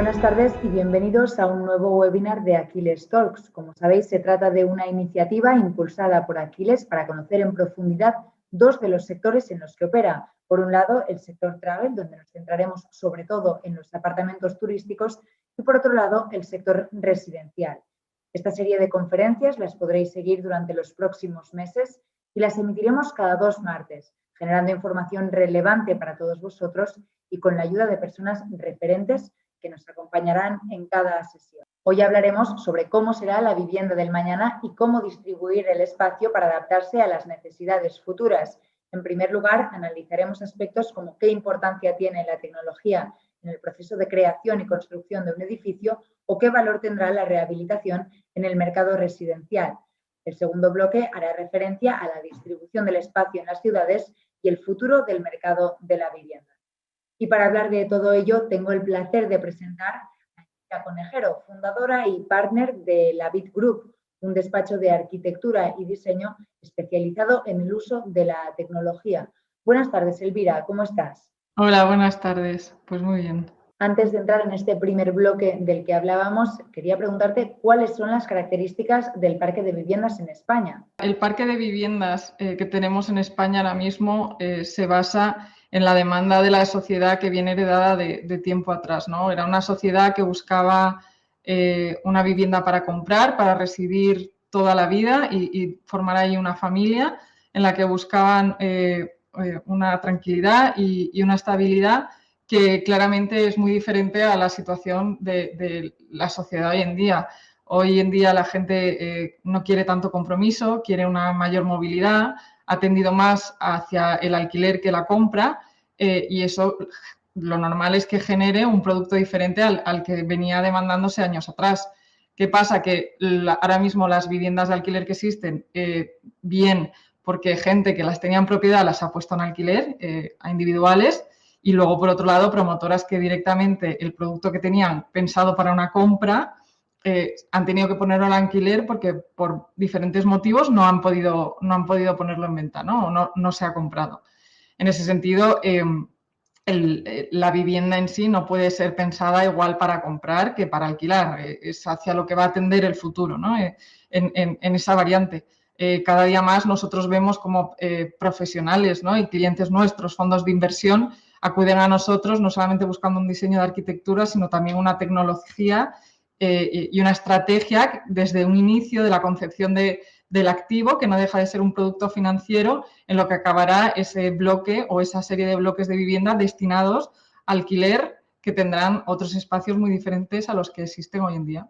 Buenas tardes y bienvenidos a un nuevo webinar de Aquiles Talks. Como sabéis, se trata de una iniciativa impulsada por Aquiles para conocer en profundidad dos de los sectores en los que opera. Por un lado, el sector travel, donde nos centraremos sobre todo en los apartamentos turísticos, y por otro lado, el sector residencial. Esta serie de conferencias las podréis seguir durante los próximos meses y las emitiremos cada 2 martes, generando información relevante para todos vosotros y con la ayuda de personas referentes que nos acompañarán en cada sesión. Hoy hablaremos sobre cómo será la vivienda del mañana y cómo distribuir el espacio para adaptarse a las necesidades futuras. En primer lugar, analizaremos aspectos como qué importancia tiene la tecnología en el proceso de creación y construcción de un edificio o qué valor tendrá la rehabilitación en el mercado residencial. El segundo bloque hará referencia a la distribución del espacio en las ciudades y el futuro del mercado de la vivienda. Y para hablar de todo ello, tengo el placer de presentar a Erika Conejero, fundadora y partner de la Bit Group, un despacho de arquitectura y diseño especializado en el uso de la tecnología. Buenas tardes, Elvira, ¿cómo estás? Hola, buenas tardes. Pues muy bien. Antes de entrar en este primer bloque del que hablábamos, quería preguntarte cuáles son las características del parque de viviendas en España. El parque de viviendas que tenemos en España ahora mismo se basa en la demanda de la sociedad que viene heredada de tiempo atrás, ¿no? Era una sociedad que buscaba una vivienda para comprar, para residir toda la vida y formar ahí una familia en la que buscaban una tranquilidad y una estabilidad que claramente es muy diferente a la situación de la sociedad hoy en día. Hoy en día la gente no quiere tanto compromiso, quiere una mayor movilidad, ha tendido más hacia el alquiler que la compra y eso lo normal es que genere un producto diferente al que venía demandándose años atrás. ¿Qué pasa? Que ahora mismo las viviendas de alquiler que existen, bien porque gente que las tenía en propiedad las ha puesto en alquiler a individuales y luego, por otro lado, promotoras que directamente el producto que tenían pensado para una compra han tenido que ponerlo al alquiler porque por diferentes motivos no han podido ponerlo en venta, ¿no? O no se ha comprado. En ese sentido, la vivienda en sí no puede ser pensada igual para comprar que para alquilar. Es hacia lo que va a tender el futuro, ¿no? En esa variante. Cada día más nosotros vemos como profesionales, ¿no? Y clientes nuestros, fondos de inversión, acuden a nosotros no solamente buscando un diseño de arquitectura, sino también una tecnología y una estrategia desde un inicio de la concepción del activo, que no deja de ser un producto financiero, en lo que acabará ese bloque o esa serie de bloques de vivienda destinados a alquiler que tendrán otros espacios muy diferentes a los que existen hoy en día.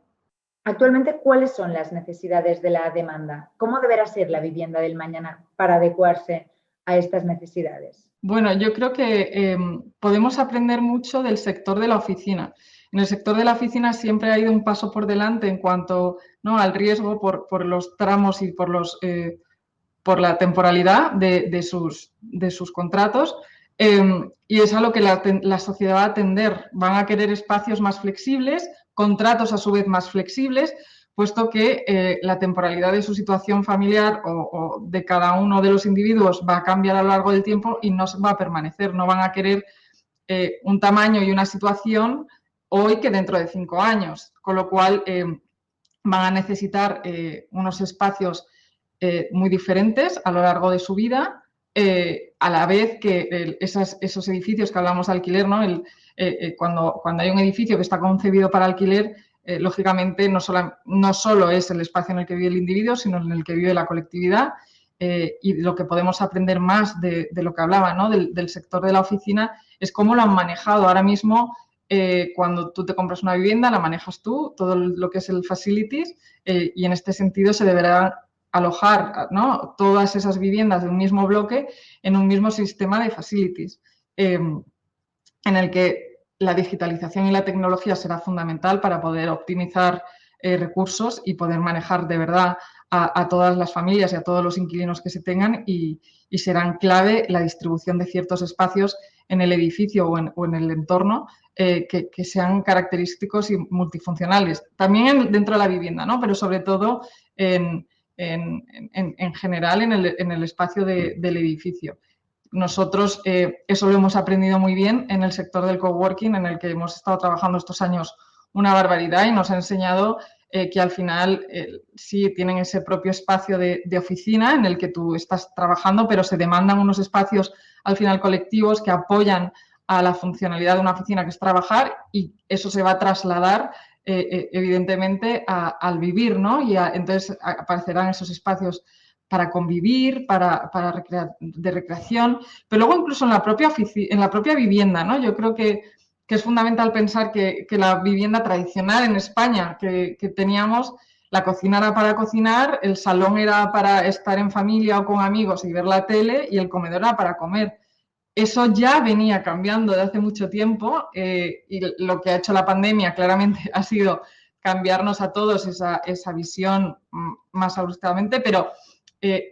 Actualmente, ¿cuáles son las necesidades de la demanda? ¿Cómo deberá ser la vivienda del mañana para adecuarse a estas necesidades? Bueno, yo creo que podemos aprender mucho del sector de la oficina. En el sector de la oficina siempre ha ido un paso por delante en cuanto, ¿no?, al riesgo por los tramos y por la temporalidad de sus contratos. Y es a lo que la sociedad va a tender. Van a querer espacios más flexibles, contratos a su vez más flexibles, puesto que la temporalidad de su situación familiar o de cada uno de los individuos va a cambiar a lo largo del tiempo y no va a permanecer. No van a querer un tamaño y una situación hoy que dentro de 5 años, con lo cual van a necesitar unos espacios muy diferentes a lo largo de su vida, a la vez que esos edificios que hablamos de alquiler, ¿no? Cuando hay un edificio que está concebido para alquiler, lógicamente no solo es el espacio en el que vive el individuo, sino en el que vive la colectividad. Y lo que podemos aprender más de lo que hablaba, ¿no?, del sector de la oficina es cómo lo han manejado. Ahora mismo, cuando tú te compras una vivienda, la manejas tú, todo lo que es el facilities, y en este sentido se deberá alojar, ¿no?, todas esas viviendas de un mismo bloque en un mismo sistema de facilities, en el que la digitalización y la tecnología será fundamental para poder optimizar recursos y poder manejar de verdad a todas las familias y a todos los inquilinos que se tengan y serán clave la distribución de ciertos espacios en el edificio o en el entorno que sean característicos y multifuncionales. También dentro de la vivienda, ¿no?, pero sobre todo en general en el espacio del edificio. nosotros eso lo hemos aprendido muy bien en el sector del coworking, en el que hemos estado trabajando estos años una barbaridad y nos ha enseñado que al final sí tienen ese propio espacio de oficina en el que tú estás trabajando, pero se demandan unos espacios al final colectivos que apoyan a la funcionalidad de una oficina, que es trabajar, y eso se va a trasladar evidentemente al vivir, ¿no? Y entonces aparecerán esos espacios para convivir, de recreación, pero luego incluso en la propia vivienda, ¿no? Yo creo que es fundamental pensar que la vivienda tradicional en España que teníamos, la cocina era para cocinar, el salón era para estar en familia o con amigos y ver la tele, y el comedor era para comer. Eso ya venía cambiando de hace mucho tiempo, y lo que ha hecho la pandemia claramente ha sido cambiarnos a todos esa visión más abruptamente, pero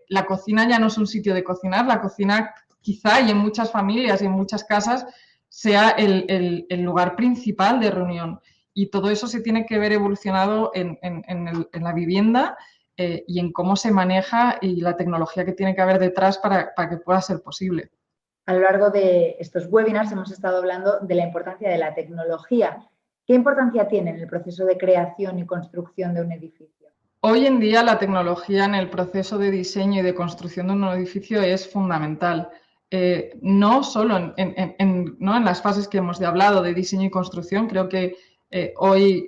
la cocina ya no es un sitio de cocinar, la cocina quizá, y en muchas familias y en muchas casas, sea el lugar principal de reunión. Y todo eso se tiene que ver evolucionado en la vivienda y en cómo se maneja y la tecnología que tiene que haber detrás para que pueda ser posible. A lo largo de estos webinars hemos estado hablando de la importancia de la tecnología. ¿Qué importancia tiene en el proceso de creación y construcción de un edificio? Hoy en día la tecnología en el proceso de diseño y de construcción de un edificio es fundamental. No solo ¿no? en las fases que hemos hablado de diseño y construcción, creo que hoy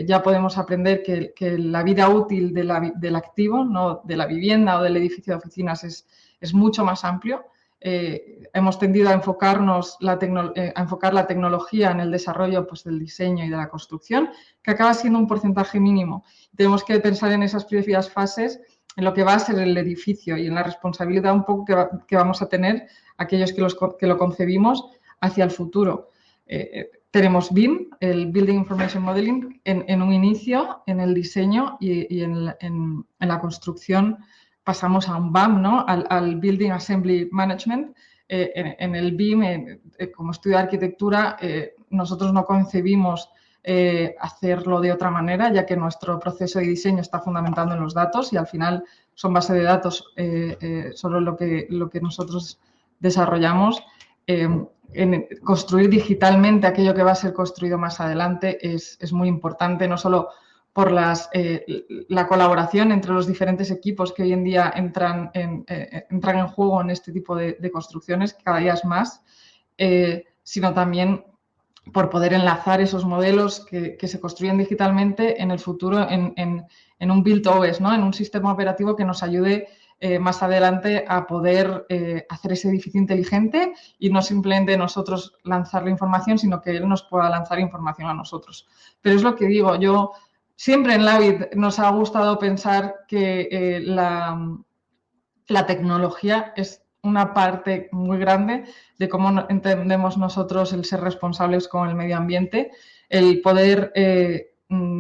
ya podemos aprender que la vida útil del activo, ¿no? de la vivienda o del edificio de oficinas es mucho más amplio. Hemos tendido a enfocar la tecnología en el desarrollo, pues, del diseño y de la construcción, que acaba siendo un porcentaje mínimo. Tenemos que pensar en esas primeras fases, en lo que va a ser el edificio y en la responsabilidad un poco que vamos a tener aquellos que lo concebimos hacia el futuro. Tenemos BIM, el Building Information Modeling, en un inicio, en el diseño, y en la construcción pasamos a un BAM, ¿no? al Building Assembly Management. En el BIM, como estudio de arquitectura, nosotros no concebimos hacerlo de otra manera, ya que nuestro proceso de diseño está fundamentado en los datos y al final son base de datos solo lo que nosotros desarrollamos. En construir digitalmente aquello que va a ser construido más adelante es muy importante, no solo por la colaboración entre los diferentes equipos que hoy en día entran en juego en este tipo de construcciones, que cada día es más, sino también por poder enlazar esos modelos que se construyen digitalmente en el futuro en un build OS, ¿no? En un sistema operativo que nos ayude más adelante a poder hacer ese edificio inteligente y no simplemente nosotros lanzar la información, sino que él nos pueda lanzar información a nosotros. Pero es lo que digo, yo siempre en Labit nos ha gustado pensar que la tecnología es una parte muy grande de cómo entendemos nosotros el ser responsables con el medio ambiente, el poder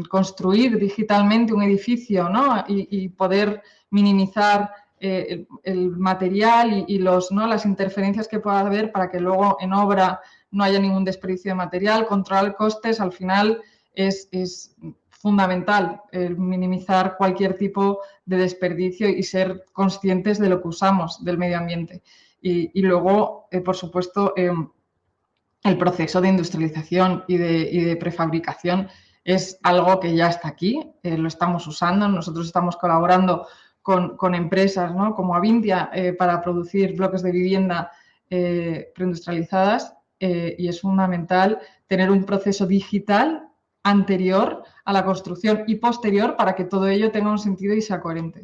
construir digitalmente un edificio, ¿no? y poder minimizar el material y ¿no? las interferencias que pueda haber para que luego en obra no haya ningún desperdicio de material, controlar costes, al final es fundamental minimizar cualquier tipo de desperdicio y ser conscientes de lo que usamos del medio ambiente. Y luego, por supuesto, el proceso de industrialización y de prefabricación es algo que ya está aquí, lo estamos usando, nosotros estamos colaborando con empresas, ¿no? como Avintia para producir bloques de vivienda preindustrializadas y es fundamental tener un proceso digital anterior a la construcción y posterior para que todo ello tenga un sentido y sea coherente.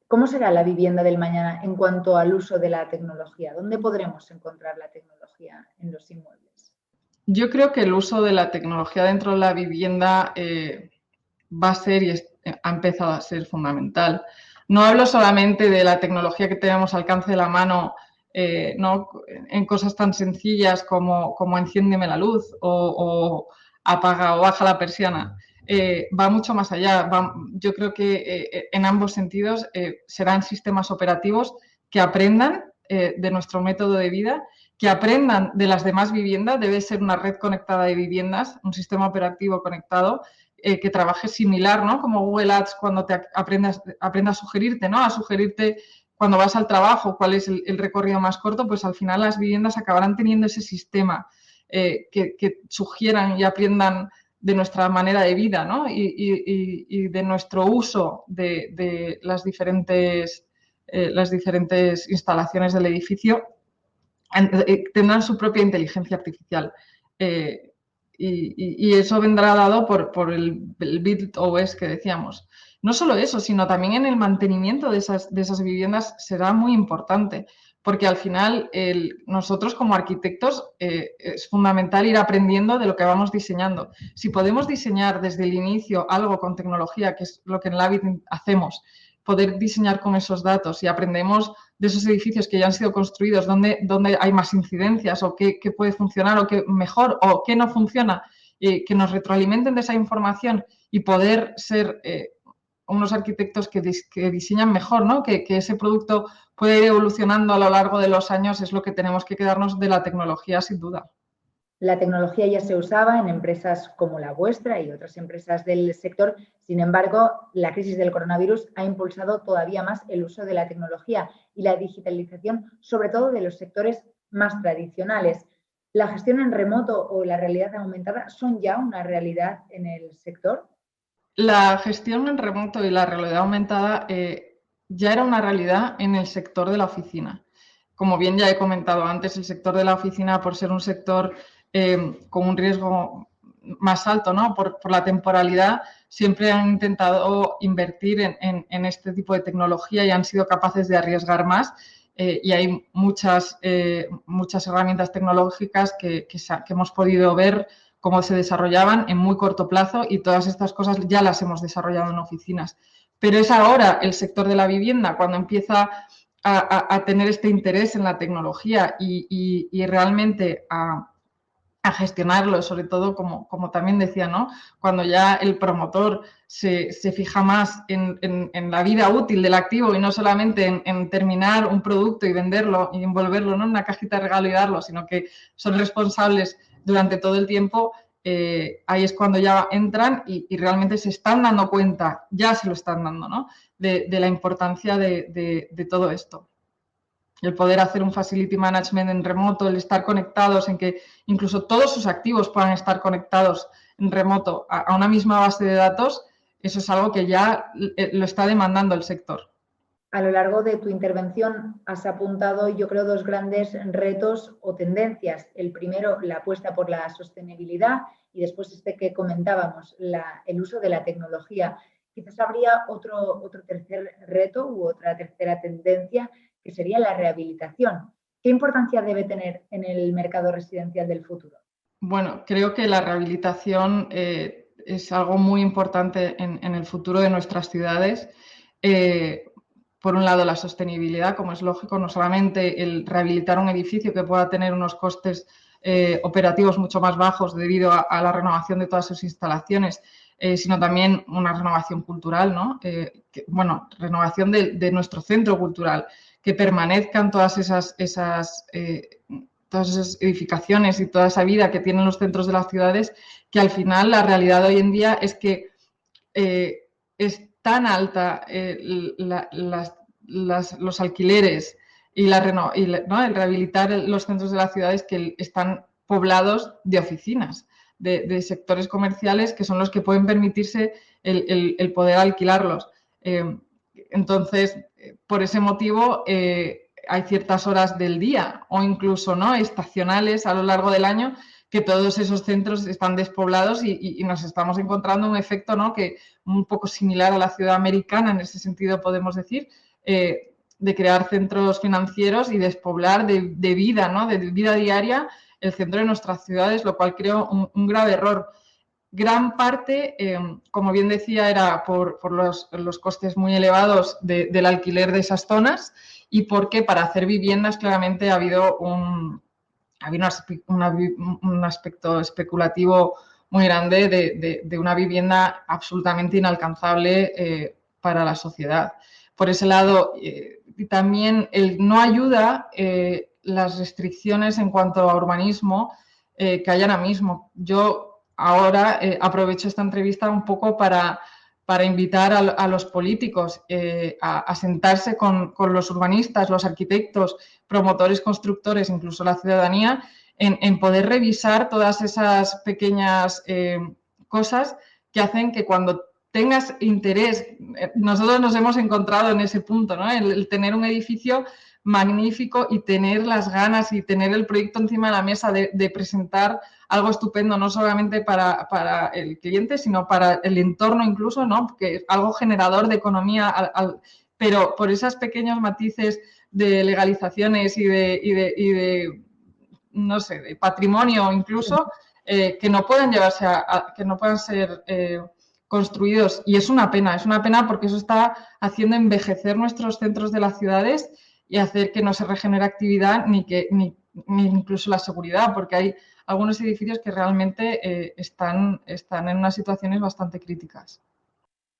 ¿Cómo será la vivienda del mañana en cuanto al uso de la tecnología? ¿Dónde podremos encontrar la tecnología en los inmuebles? Yo creo que el uso de la tecnología dentro de la vivienda va a ser y ha empezado a ser fundamental. No hablo solamente de la tecnología que tenemos al alcance de la mano, ¿no? en cosas tan sencillas como enciéndeme la luz o apaga o baja la persiana. Va mucho más allá. Yo creo que en ambos sentidos serán sistemas operativos que aprendan de nuestro método de vida, que aprendan de las demás viviendas. Debe ser una red conectada de viviendas, un sistema operativo conectado que trabaje similar, ¿no? Como Google Ads cuando te aprenda a sugerirte, ¿no? A sugerirte cuando vas al trabajo, cuál es el recorrido más corto, pues al final las viviendas acabarán teniendo ese sistema que sugieran y aprendan de nuestra manera de vida, ¿no? Y de nuestro uso de las diferentes instalaciones del edificio, tendrán su propia inteligencia artificial. Y eso vendrá dado por el Build OS que decíamos. No solo eso, sino también en el mantenimiento de esas viviendas será muy importante, porque al final nosotros como arquitectos es fundamental ir aprendiendo de lo que vamos diseñando. Si podemos diseñar desde el inicio algo con tecnología, que es lo que en Lavit hacemos, poder diseñar con esos datos y aprendemos de esos edificios que ya han sido construidos, dónde hay más incidencias o qué puede funcionar o qué mejor o qué no funciona, que nos retroalimenten de esa información y poder ser unos arquitectos que diseñan mejor, ¿no? Que ese producto puede ir evolucionando a lo largo de los años, es lo que tenemos que quedarnos de la tecnología, sin duda. La tecnología ya se usaba en empresas como la vuestra y otras empresas del sector. Sin embargo, la crisis del coronavirus ha impulsado todavía más el uso de la tecnología y la digitalización, sobre todo de los sectores más tradicionales. ¿La gestión en remoto o la realidad aumentada son ya una realidad en el sector? La gestión en remoto y la realidad aumentada ya era una realidad en el sector de la oficina. Como bien ya he comentado antes, el sector de la oficina, por ser un sector con un riesgo más alto, ¿no? Por la temporalidad, siempre han intentado invertir en este tipo de tecnología y han sido capaces de arriesgar más. Y hay muchas herramientas tecnológicas que hemos podido ver cómo se desarrollaban en muy corto plazo y todas estas cosas ya las hemos desarrollado en oficinas. Pero es ahora el sector de la vivienda cuando empieza a tener este interés en la tecnología y realmente a gestionarlo, sobre todo, como también decía, ¿no? Cuando ya el promotor se fija más en la vida útil del activo y no solamente en terminar un producto y venderlo y envolverlo, ¿no? En una cajita de regalo y darlo, sino que son responsables durante todo el tiempo, ahí es cuando ya entran y realmente se están dando cuenta, ya se lo están dando, ¿no? De la importancia de todo esto. El poder hacer un facility management en remoto, el estar conectados, en que incluso todos sus activos puedan estar conectados en remoto a una misma base de datos, eso es algo que ya lo está demandando el sector. A lo largo de tu intervención has apuntado, yo creo, dos grandes retos o tendencias. El primero, la apuesta por la sostenibilidad y después este que comentábamos, el uso de la tecnología. Quizás habría otro tercer reto u otra tercera tendencia que sería la rehabilitación. ¿Qué importancia debe tener en el mercado residencial del futuro? Bueno, creo que la rehabilitación es algo muy importante en el futuro de nuestras ciudades. Por un lado, la sostenibilidad, como es lógico, no solamente el rehabilitar un edificio que pueda tener unos costes operativos mucho más bajos debido a la renovación de todas sus instalaciones, sino también una renovación cultural, ¿no? Renovación de nuestro centro cultural, que permanezcan todas esas edificaciones y toda esa vida que tienen los centros de las ciudades, que al final la realidad de hoy en día es que es tan alta los alquileres y el rehabilitar los centros de las ciudades que están poblados de oficinas, de sectores comerciales que son los que pueden permitirse el poder alquilarlos. Entonces, por ese motivo, hay ciertas horas del día o incluso no estacionales a lo largo del año que todos esos centros están despoblados y nos estamos encontrando un efecto, ¿no? Que un poco similar a la ciudad americana, en ese sentido podemos decir, de crear centros financieros y despoblar de vida, ¿no? De vida diaria el centro de nuestras ciudades, lo cual creo un grave error. Gran parte, como bien decía, era por los costes muy elevados del alquiler de esas zonas y porque para hacer viviendas claramente ha habido un aspecto especulativo muy grande de una vivienda absolutamente inalcanzable para la sociedad. Por ese lado, también no ayuda las restricciones en cuanto a urbanismo que hay ahora mismo. Yo ahora aprovecho esta entrevista un poco para para invitar a los políticos a sentarse con los urbanistas, los arquitectos, promotores, constructores, incluso la ciudadanía, en poder revisar todas esas pequeñas cosas que hacen que cuando tengas interés, nosotros nos hemos encontrado en ese punto, ¿no? El tener un edificio magnífico y tener las ganas y tener el proyecto encima de la mesa de presentar algo estupendo, no solamente para el cliente, sino para el entorno incluso, ¿no? Que es algo generador de economía, pero por esos pequeños matices de legalizaciones y de no sé, de patrimonio incluso, que no pueden llevarse que no puedan ser construidos. Y es una pena porque eso está haciendo envejecer nuestros centros de las ciudades y hacer que no se regenere actividad ni incluso la seguridad, porque hay algunos edificios que realmente están en unas situaciones bastante críticas.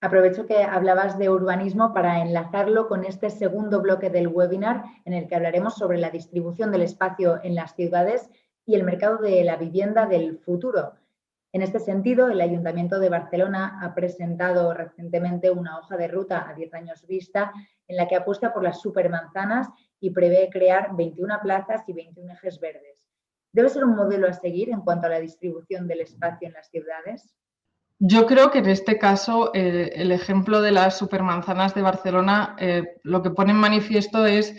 Aprovecho que hablabas de urbanismo para enlazarlo con este segundo bloque del webinar en el que hablaremos sobre la distribución del espacio en las ciudades y el mercado de la vivienda del futuro. En este sentido, el Ayuntamiento de Barcelona ha presentado recientemente una hoja de ruta a 10 años vista en la que apuesta por las supermanzanas y prevé crear 21 plazas y 21 ejes verdes. ¿Debe ser un modelo a seguir en cuanto a la distribución del espacio en las ciudades? Yo creo que en este caso el ejemplo de las supermanzanas de Barcelona lo que pone en manifiesto es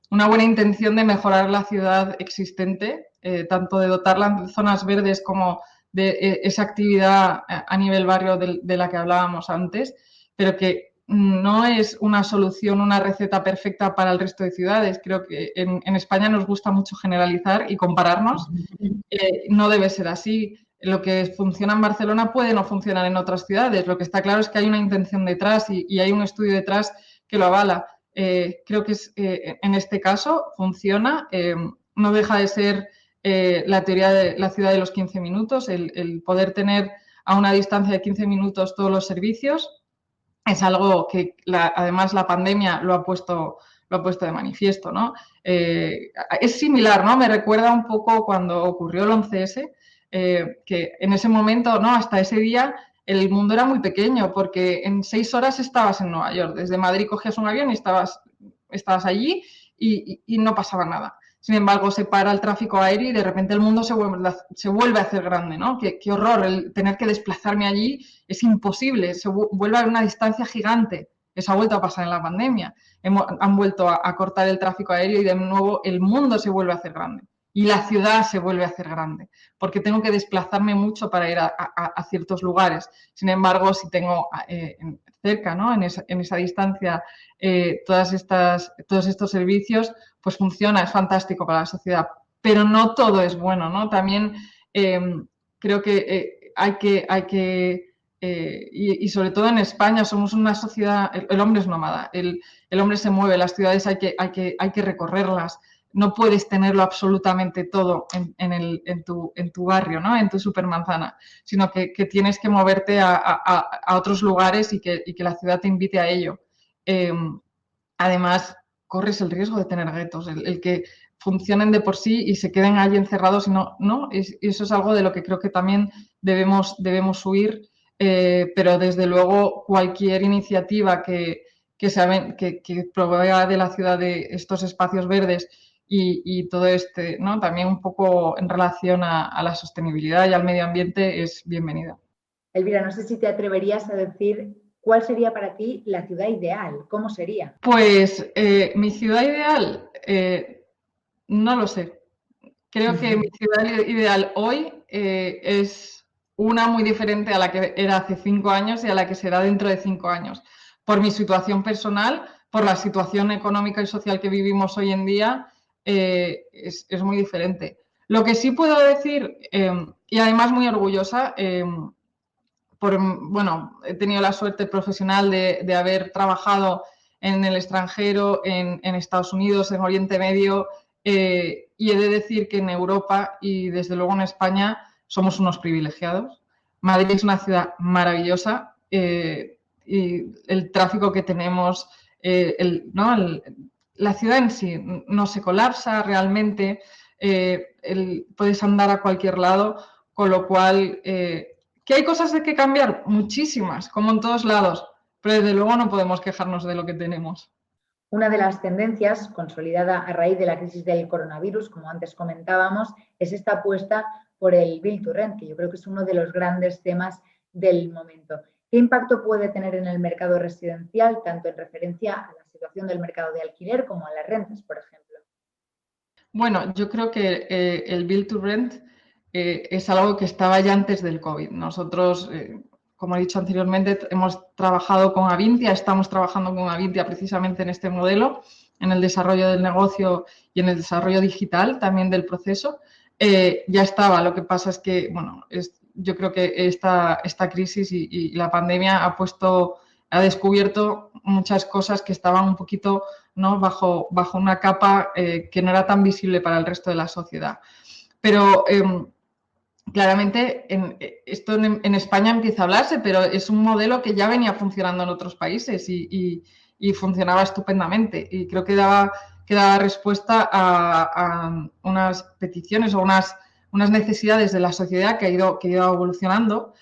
una buena intención de mejorar la ciudad existente, tanto de dotarla de zonas verdes como de esa actividad a nivel barrio de la que hablábamos antes, pero que no es una solución, una receta perfecta para el resto de ciudades. Creo que en España nos gusta mucho generalizar y compararnos. No debe ser así. Lo que funciona en Barcelona puede no funcionar en otras ciudades. Lo que está claro es que hay una intención detrás y hay un estudio detrás que lo avala. Creo que en este caso funciona. No deja de ser la teoría de la ciudad de los 15 minutos, el poder tener a una distancia de 15 minutos todos los servicios. Es algo que además la pandemia lo ha puesto de manifiesto, ¿no? Es similar, ¿no? Me recuerda un poco cuando ocurrió el 11S, que en ese momento, ¿no? Hasta ese día el mundo era muy pequeño porque en 6 horas estabas en Nueva York. Desde Madrid cogías un avión y estabas allí y no pasaba nada. Sin embargo, se para el tráfico aéreo y de repente el mundo se vuelve a hacer grande, ¿no? Qué horror, el tener que desplazarme allí es imposible, se vuelve a una distancia gigante. Eso ha vuelto a pasar en la pandemia. Han vuelto a cortar el tráfico aéreo y de nuevo el mundo se vuelve a hacer grande. Y la ciudad se vuelve a hacer grande, porque tengo que desplazarme mucho para ir a ciertos lugares. Sin embargo, si tengo cerca, ¿no? en esa distancia, todos estos servicios, pues funciona, es fantástico para la sociedad. Pero no todo es bueno, ¿no? También creo que hay que y sobre todo en España somos una sociedad, el hombre es nómada, el hombre se mueve, las ciudades hay que recorrerlas. No puedes tenerlo absolutamente todo en tu barrio, ¿no? En tu supermanzana, sino que tienes que moverte a otros lugares y que la ciudad te invite a ello. Además, corres el riesgo de tener guetos, el que funcionen de por sí y se queden allí encerrados y no, eso es algo de lo que creo que también debemos huir, pero desde luego cualquier iniciativa que provea de la ciudad de estos espacios verdes y todo ¿no? También un poco en relación a la sostenibilidad y al medio ambiente es bienvenida. Elvira, no sé si te atreverías a decir cuál sería para ti la ciudad ideal, ¿cómo sería? Pues mi ciudad ideal, no lo sé. Creo que mi ciudad ideal hoy es una muy diferente a la que era hace 5 años y a la que será dentro de 5 años. Por mi situación personal, por la situación económica y social que vivimos hoy en día, es muy diferente. Lo que sí puedo decir, y además muy orgullosa, bueno, he tenido la suerte profesional de haber trabajado en el extranjero, en Estados Unidos, en Oriente Medio, y he de decir que en Europa y desde luego en España somos unos privilegiados. Madrid es una ciudad maravillosa y el tráfico que tenemos, la ciudad en sí no se colapsa realmente, puedes andar a cualquier lado, con lo cual ¿Que hay cosas de que cambiar? Muchísimas, como en todos lados, pero desde luego no podemos quejarnos de lo que tenemos. Una de las tendencias consolidada a raíz de la crisis del coronavirus, como antes comentábamos, es esta apuesta por el Build to Rent, que yo creo que es uno de los grandes temas del momento. ¿Qué impacto puede tener en el mercado residencial, tanto en referencia a la situación del mercado de alquiler como a las rentas, por ejemplo? Bueno, yo creo que el Build to Rent es algo que estaba ya antes del COVID. Nosotros, como he dicho anteriormente, hemos trabajado con Avintia, estamos trabajando con Avintia precisamente en este modelo, en el desarrollo del negocio y en el desarrollo digital también del proceso. Ya estaba, lo que pasa es que, bueno, yo creo que esta crisis y la pandemia ha descubierto muchas cosas que estaban un poquito, ¿no?, bajo una capa que no era tan visible para el resto de la sociedad. Pero claramente esto en España empieza a hablarse, pero es un modelo que ya venía funcionando en otros países y funcionaba estupendamente. Y creo que daba respuesta a unas peticiones o unas necesidades de la sociedad que ha ido evolucionando.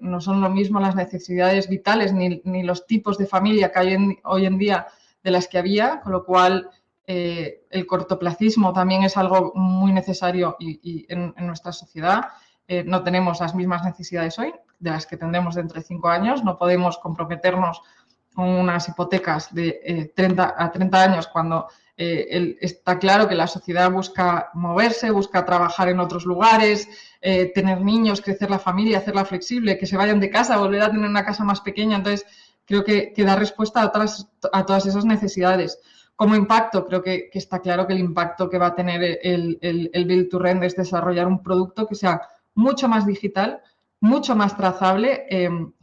No son lo mismo las necesidades vitales ni los tipos de familia que hay hoy en día de las que había, con lo cual el cortoplacismo también es algo muy necesario y en nuestra sociedad. No tenemos las mismas necesidades hoy de las que tendremos dentro de 5 años. No podemos comprometernos con unas hipotecas de 30 a 30 años cuando está claro que la sociedad busca moverse, busca trabajar en otros lugares, tener niños, crecer la familia, hacerla flexible, que se vayan de casa, volver a tener una casa más pequeña. Entonces, creo que da respuesta a todas esas necesidades. Como impacto, creo que está claro que el impacto que va a tener el Build to Rent es desarrollar un producto que sea mucho más digital, mucho más trazable,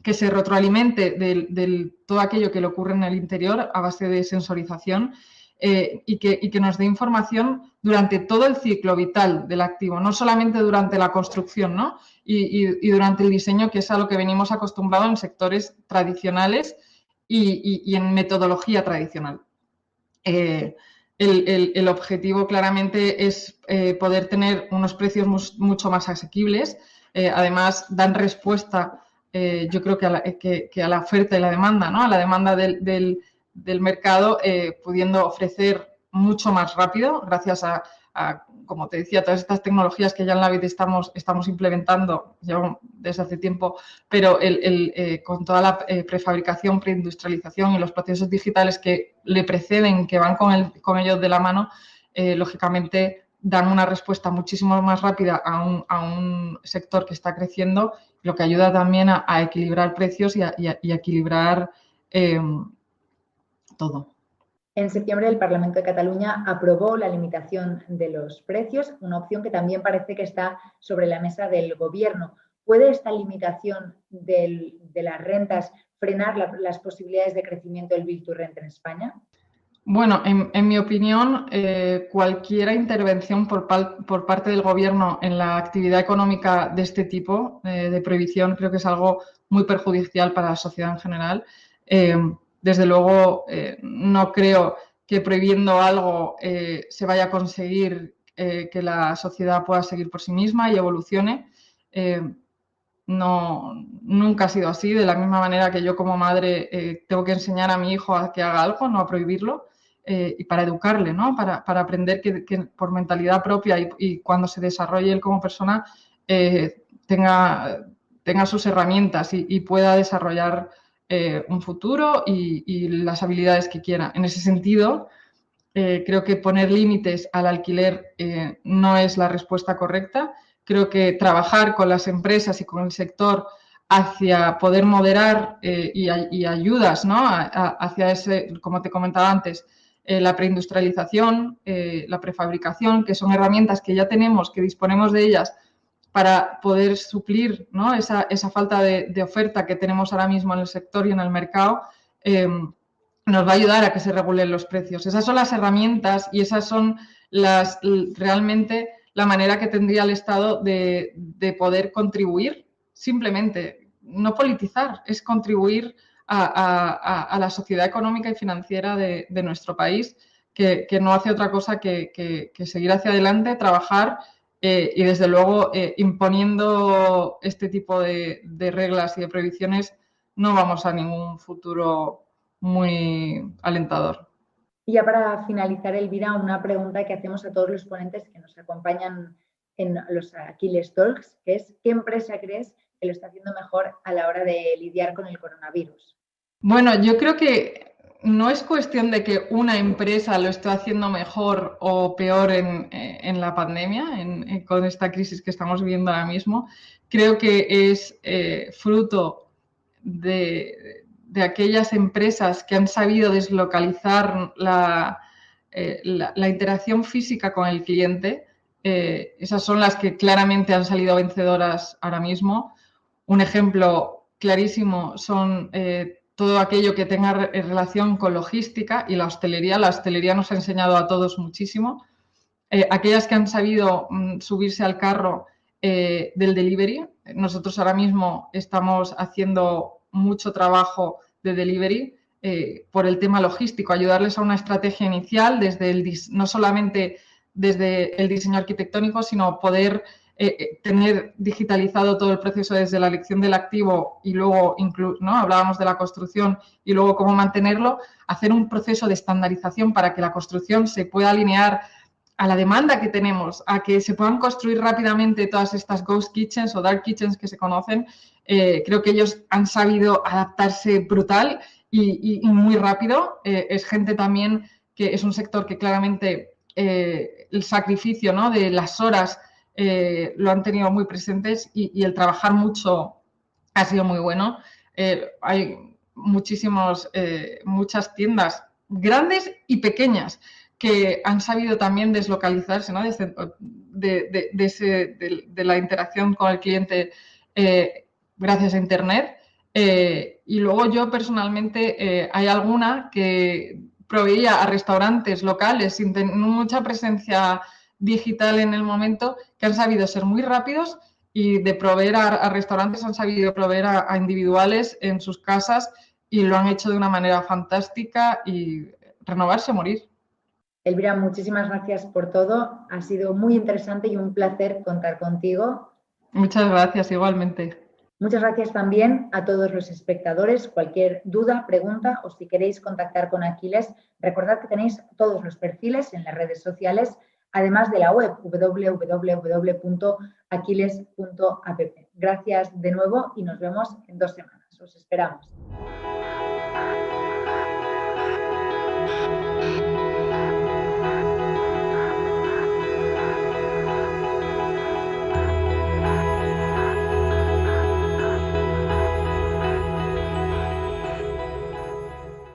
que se retroalimente de todo aquello que le ocurre en el interior a base de sensorización y que nos dé información durante todo el ciclo vital del activo, no solamente durante la construcción, ¿no?, y durante el diseño, que es a lo que venimos acostumbrados en sectores tradicionales y en metodología tradicional. El objetivo claramente es poder tener unos precios mucho más asequibles. Además, dan respuesta, yo creo que a la oferta y la demanda, ¿no?, a la demanda del mercado, pudiendo ofrecer mucho más rápido gracias a, como te decía, todas estas tecnologías que ya en la vida estamos implementando desde hace tiempo, pero con toda la prefabricación, preindustrialización y los procesos digitales que le preceden, que van con ellos de la mano, lógicamente dan una respuesta muchísimo más rápida a un sector que está creciendo, lo que ayuda también a equilibrar precios y a equilibrar todo. En septiembre, el Parlamento de Cataluña aprobó la limitación de los precios, una opción que también parece que está sobre la mesa del Gobierno. ¿Puede esta limitación de las rentas frenar las posibilidades de crecimiento del Build to Rent en España? Bueno, en mi opinión, cualquier intervención por parte del Gobierno en la actividad económica de este tipo de prohibición creo que es algo muy perjudicial para la sociedad en general. Desde luego, no creo que prohibiendo algo se vaya a conseguir que la sociedad pueda seguir por sí misma y evolucione. No, nunca ha sido así. De la misma manera que yo como madre tengo que enseñar a mi hijo a que haga algo, no a prohibirlo, y para educarle, ¿no?, para aprender que por mentalidad propia y cuando se desarrolle él como persona tenga sus herramientas y pueda desarrollar un futuro y las habilidades que quiera. En ese sentido, creo que poner límites al alquiler no es la respuesta correcta. Creo que trabajar con las empresas y con el sector hacia poder moderar y ayudas, ¿no?, hacia ese, como te comentaba antes, la preindustrialización, la prefabricación, que son herramientas que ya tenemos, que disponemos de ellas para poder suplir, ¿no?, esa falta de oferta que tenemos ahora mismo en el sector y en el mercado, nos va a ayudar a que se regulen los precios. Esas son las herramientas y esas son realmente la manera que tendría el Estado de poder contribuir, simplemente, no politizar, es contribuir a la sociedad económica y financiera de nuestro país, que no hace otra cosa que seguir hacia adelante, trabajar y desde luego imponiendo este tipo de reglas y de prohibiciones no vamos a ningún futuro muy alentador. Y ya para finalizar, Elvira, una pregunta que hacemos a todos los ponentes que nos acompañan en los Achilles Talks, que es ¿qué empresa crees que lo está haciendo mejor a la hora de lidiar con el coronavirus? Bueno, yo creo que no es cuestión de que una empresa lo esté haciendo mejor o peor en la pandemia, con esta crisis que estamos viviendo ahora mismo. Creo que es fruto de aquellas empresas que han sabido deslocalizar la interacción física con el cliente. Esas son las que claramente han salido vencedoras ahora mismo. Un ejemplo clarísimo son todo aquello que tenga relación con logística y la hostelería. La hostelería nos ha enseñado a todos muchísimo. Aquellas que han sabido subirse al carro del delivery. Nosotros ahora mismo estamos haciendo mucho trabajo de delivery por el tema logístico, ayudarles a una estrategia inicial no solamente desde el diseño arquitectónico, sino poder tener digitalizado todo el proceso desde la elección del activo y luego, ¿no? Hablábamos de la construcción y luego cómo mantenerlo, hacer un proceso de estandarización para que la construcción se pueda alinear a la demanda que tenemos, a que se puedan construir rápidamente todas estas ghost kitchens o dark kitchens que se conocen. Creo que ellos han sabido adaptarse brutal y muy rápido. Es gente también que es un sector que claramente el sacrificio, ¿no?, de las horas lo han tenido muy presentes y el trabajar mucho ha sido muy bueno. Hay muchas tiendas grandes y pequeñas que han sabido también deslocalizarse, ¿no?, de la interacción con el cliente gracias a Internet. Y luego yo personalmente hay alguna que proveía a restaurantes locales sin tener mucha presencia digital en el momento, que han sabido ser muy rápidos y de proveer a restaurantes han sabido proveer a individuales en sus casas y lo han hecho de una manera fantástica y renovarse o morir. Elvira, muchísimas gracias por todo. Ha sido muy interesante y un placer contar contigo. Muchas gracias, igualmente. Muchas gracias también a todos los espectadores. Cualquier duda, pregunta o si queréis contactar con Aquiles, recordad que tenéis todos los perfiles en las redes sociales, además de la web www.aquiles.app. Gracias de nuevo y nos vemos en 2 semanas. Os esperamos.